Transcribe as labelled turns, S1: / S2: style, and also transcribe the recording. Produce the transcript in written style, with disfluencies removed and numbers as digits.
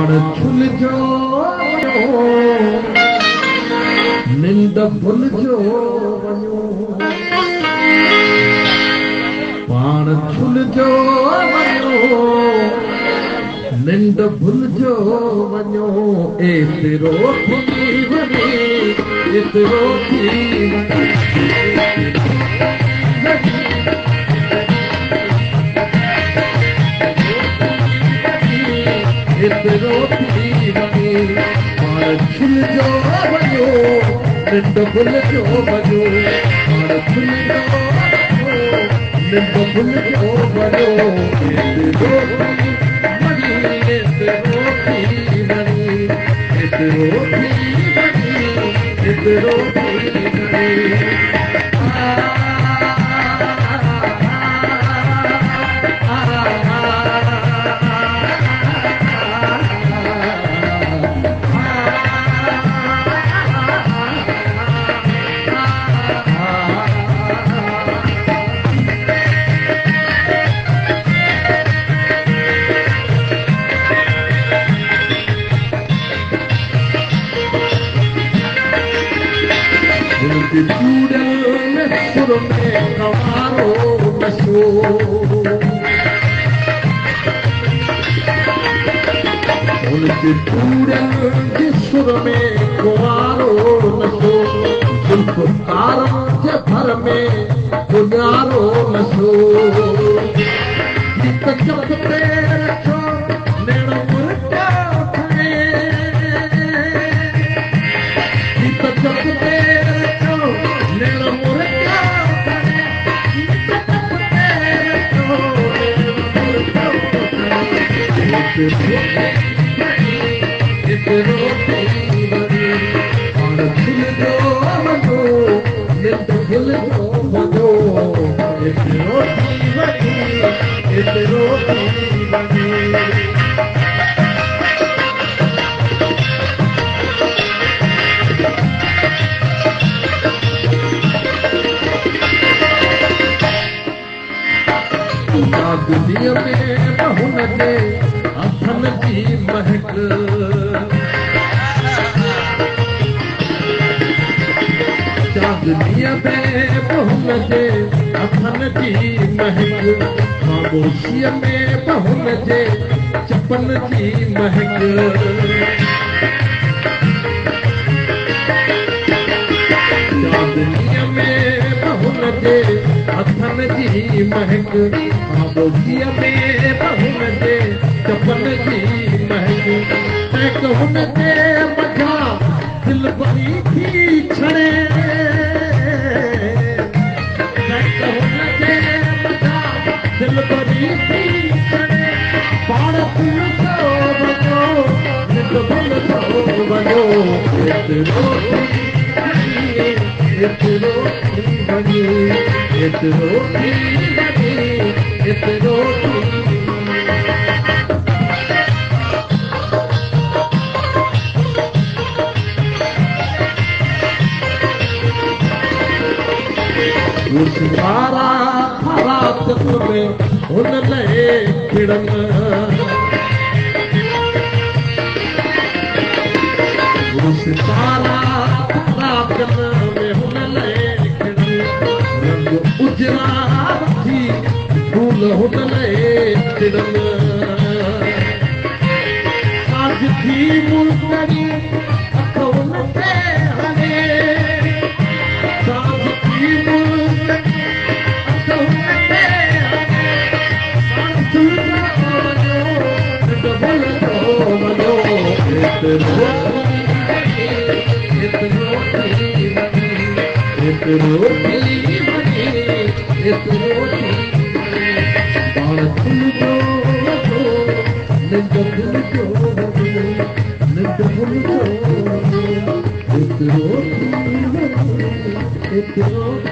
S1: पाण छुलजो निंड भुलजो वञो पाण छुलजो वञो निंड भुलजो वञो एतिरो थी वञे एतिरो थी एतिरो थी वञे पाण छुलजो वञो निंड भुलजो वञो पाण छुलजो निंड भुलजो वञो एतिरो उनके पूरे सुर में कुंवारो नशो जुल्फ तारों के भर में गुजारो नशो चपते रखो नेण मुर्गा थे चपते रखो नेण मुर्गा एतिरो थी वञे पाण छुलजो वञो निंड भुलजो वञो एतिरो थी वञे एतिरो थी वञे दुनिया में बहुन जे अथन जी महक दुनिया में बहुन जे अथन जी महक खामोशीअ में बहुन जे चपन जी महक दुनिया में बहुन जे अथन जी महक खामोशीअ में बहुन जे चपन जी महक हुन जे मथां दिल भरी थी छड़े हुन जे मथां दिल भरी थी छड़े पाण छुलजो वञो निंड भुलजो वञो एतिरो थी वञे एतिरो थी वञे एतिरो थी वञे एतिरो थी उस तारा थारा तत्व में हुन लहे खिड़न उस तारा थारा तत्व में हुन लहे खिड़न रंग उजरा थी फूल हुन लहे खिड़न आज थी मुल्कनी अख हुन ते हले साज थी पाण छुलजो वञो निंड भुलजो वञो निंड भुलजो एतिरो थी वञे एतिरो